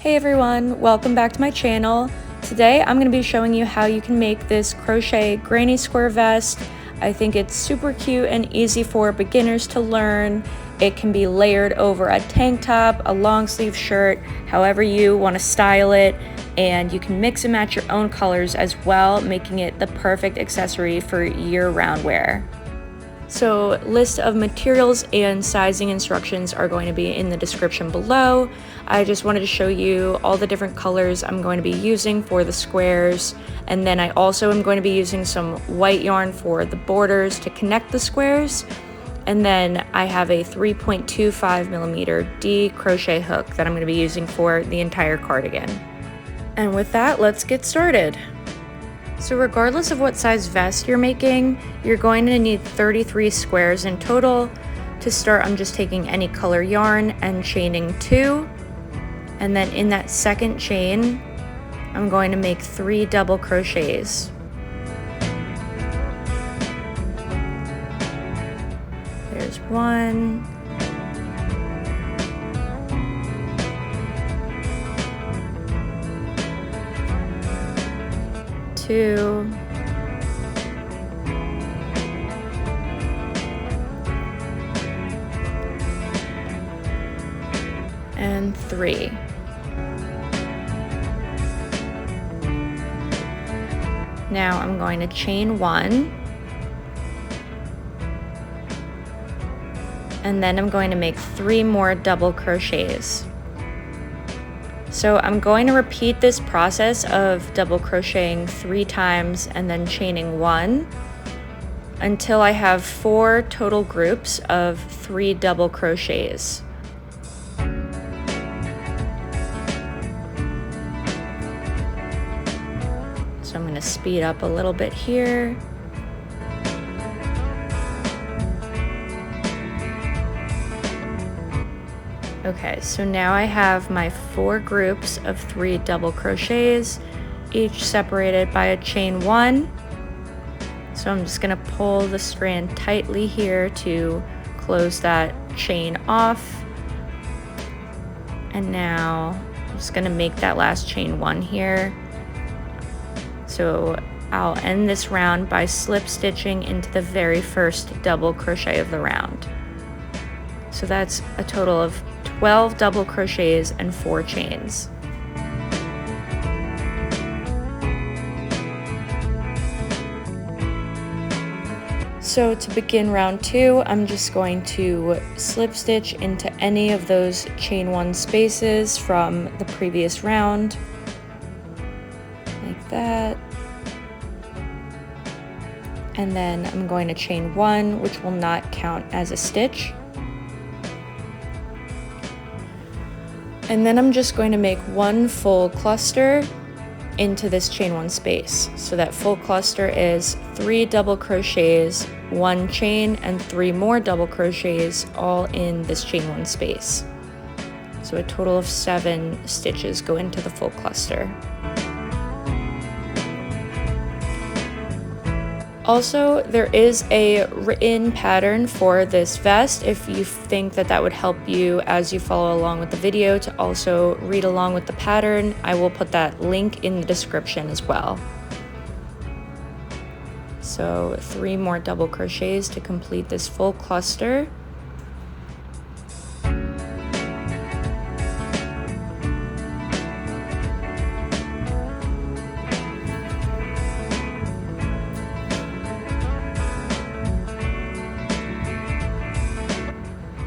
Hey everyone, welcome back to my channel. Today I'm going to be showing you how you can make this crochet granny square vest. I think it's super cute and easy for beginners to learn. It can be layered over a tank top, a long sleeve shirt, however you want to style it, and you can mix and match your own colors as well, making it the perfect accessory for year-round wear. So list of materials and sizing instructions are going to be in the description below. I just wanted to show you all the different colors I'm going to be using for the squares, and then I also am going to be using some white yarn for the borders to connect the squares. And then I have a 3.25mm D crochet hook that I'm going to be using for the entire cardigan. And with that, let's get started. So regardless of what size vest you're making, you're going to need 33 squares in total. To start, I'm just taking any color yarn and chaining 2. And then in that second chain, I'm going to make 3 double crochets. There's 1. 2, and 3. Now I'm going to chain 1, and then I'm going to make 3 more double crochets. So I'm going to repeat this process of double crocheting 3 times and then chaining 1 until I have 4 total groups of 3 double crochets. So I'm going to speed up a little bit here. Okay, so now I have my 4 groups of 3 double crochets, each separated by a chain 1. So I'm just going to pull the strand tightly here to close that chain off. And now I'm just going to make that last chain 1 here. So I'll end this round by slip stitching into the very first double crochet of the round. So that's a total of 12 double crochets and 4 chains. So to begin round 2, I'm just going to slip stitch into any of those chain 1 spaces from the previous round, like that. And then I'm going to chain 1, which will not count as a stitch. And then I'm just going to make 1 full cluster into this chain 1 space. So that full cluster is 3 double crochets, 1 chain, and 3 more double crochets, all in this chain 1 space. So a total of 7 stitches go into the full cluster. Also, there is a written pattern for this vest if you think that that would help you as you follow along with the video to also read along with the pattern. I will put that link in the description as well. So 3 more double crochets to complete this full cluster.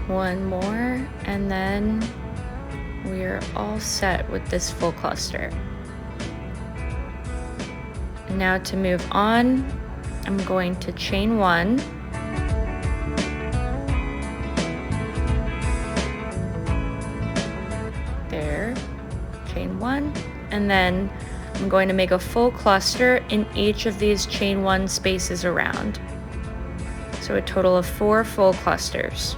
One more, and then we're all set with this full cluster. And now to move on, I'm going to chain 1, there, chain 1, and then I'm going to make a full cluster in each of these chain 1 spaces around. So a total of 4 full clusters.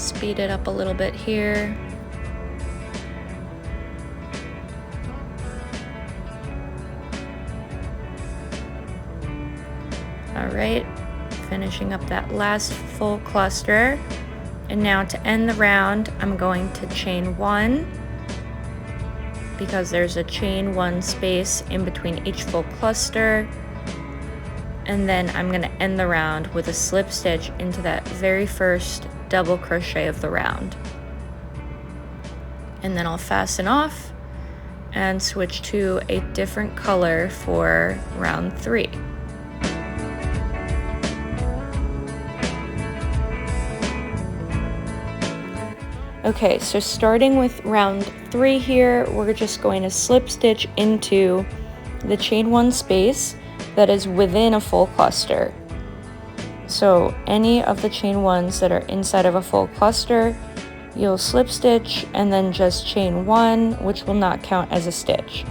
speed it up a little bit here. All right, finishing up that last full cluster. And now to end the round, I'm going to chain 1 because there's a chain 1 space in between each full cluster. And then I'm going to end the round with a slip stitch into that very first double crochet of the round. And then I'll fasten off and switch to a different color for round 3. Okay, so starting with round 3 here, we're just going to slip stitch into the chain 1 space that is within a full cluster. So any of the chain 1s that are inside of a full cluster, you'll slip stitch and then just chain 1, which will not count as a stitch.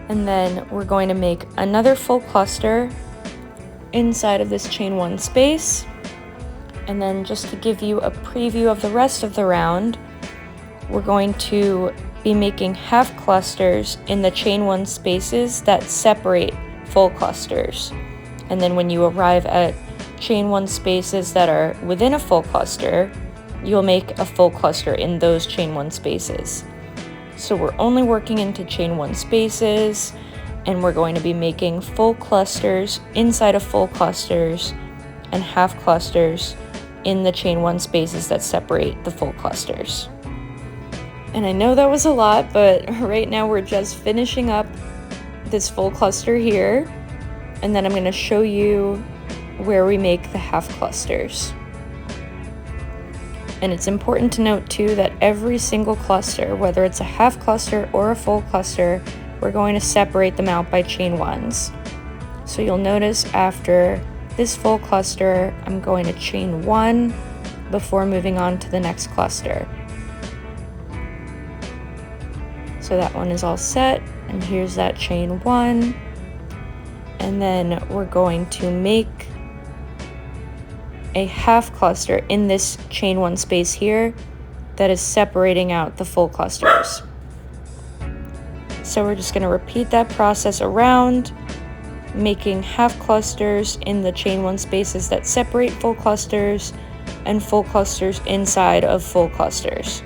And then we're going to make another full cluster inside of this chain 1 space. And then just to give you a preview of the rest of the round, we're going to be making half clusters in the chain 1 spaces that separate full clusters. And then when you arrive at chain 1 spaces that are within a full cluster, you'll make a full cluster in those chain 1 spaces. So we're only working into chain 1 spaces, and we're going to be making full clusters inside of full clusters and half clusters in the chain 1 spaces that separate the full clusters. And I know that was a lot, but right now we're just finishing up this full cluster here, and then I'm going to show you where we make the half clusters. And it's important to note too that every single cluster, whether it's a half cluster or a full cluster, we're going to separate them out by chain 1s. So you'll notice after this full cluster, I'm going to chain 1 before moving on to the next cluster. So that one is all set, and here's that chain 1. And then we're going to make a half cluster in this chain 1 space here that is separating out the full clusters. So we're just going to repeat that process around, making half clusters in the chain 1 spaces that separate full clusters and full clusters inside of full clusters.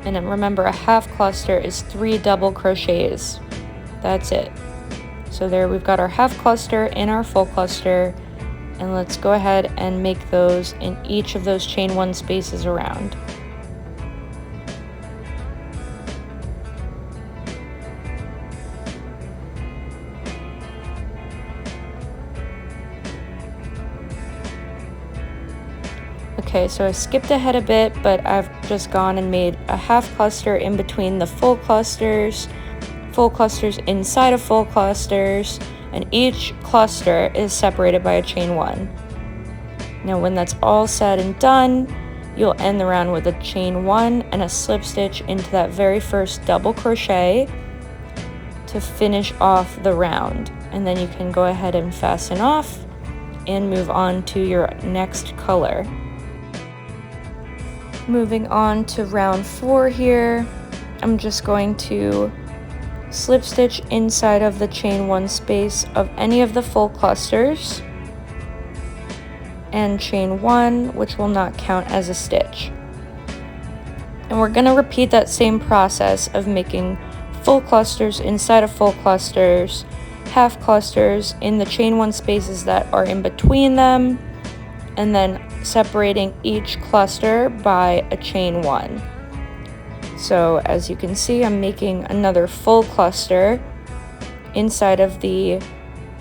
And then remember, a half cluster is 3 double crochets. That's it. So there we've got our half cluster in our full cluster, and let's go ahead and make those in each of those chain 1 spaces around. Okay, so I skipped ahead a bit, but I've just gone and made a half cluster in between the full clusters inside of full clusters, and each cluster is separated by a chain 1. Now when that's all said and done, you'll end the round with a chain 1 and a slip stitch into that very first double crochet to finish off the round. And then you can go ahead and fasten off and move on to your next color. Moving on to round 4 here, I'm just going to slip stitch inside of the chain 1 space of any of the full clusters and chain 1, which will not count as a stitch. And we're going to repeat that same process of making full clusters inside of full clusters, half clusters in the chain 1 spaces that are in between them, and then separating each cluster by a chain 1. So as you can see, I'm making another full cluster inside of the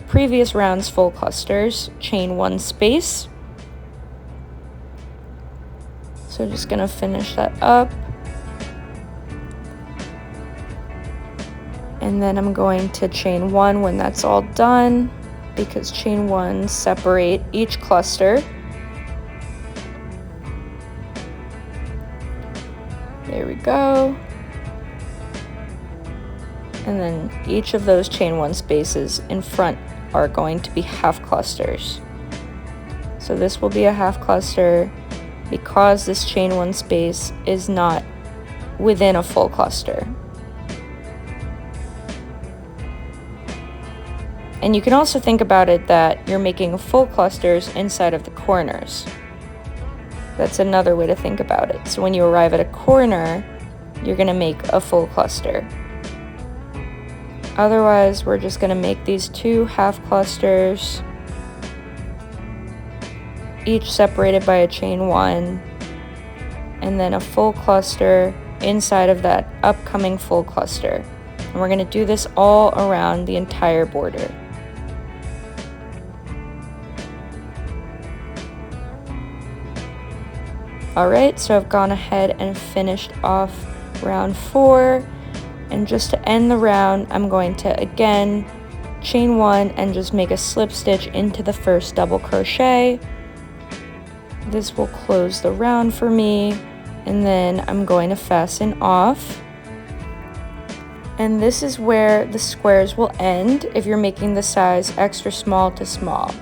previous round's full clusters, chain 1 space. So just gonna finish that up. And then I'm going to chain 1 when that's all done, because chain 1 separate each cluster. There we go. And then each of those chain 1 spaces in front are going to be half clusters. So this will be a half cluster because this chain 1 space is not within a full cluster. And you can also think about it that you're making full clusters inside of the corners. That's another way to think about it. So when you arrive at a corner, you're going to make a full cluster. Otherwise, we're just going to make these 2 half clusters, each separated by a chain 1, and then a full cluster inside of that upcoming full cluster. And we're going to do this all around the entire border. Alright, so I've gone ahead and finished off round 4, and just to end the round, I'm going to again chain 1 and just make a slip stitch into the first double crochet. This will close the round for me, and then I'm going to fasten off. And this is where the squares will end if you're making the size extra small to small.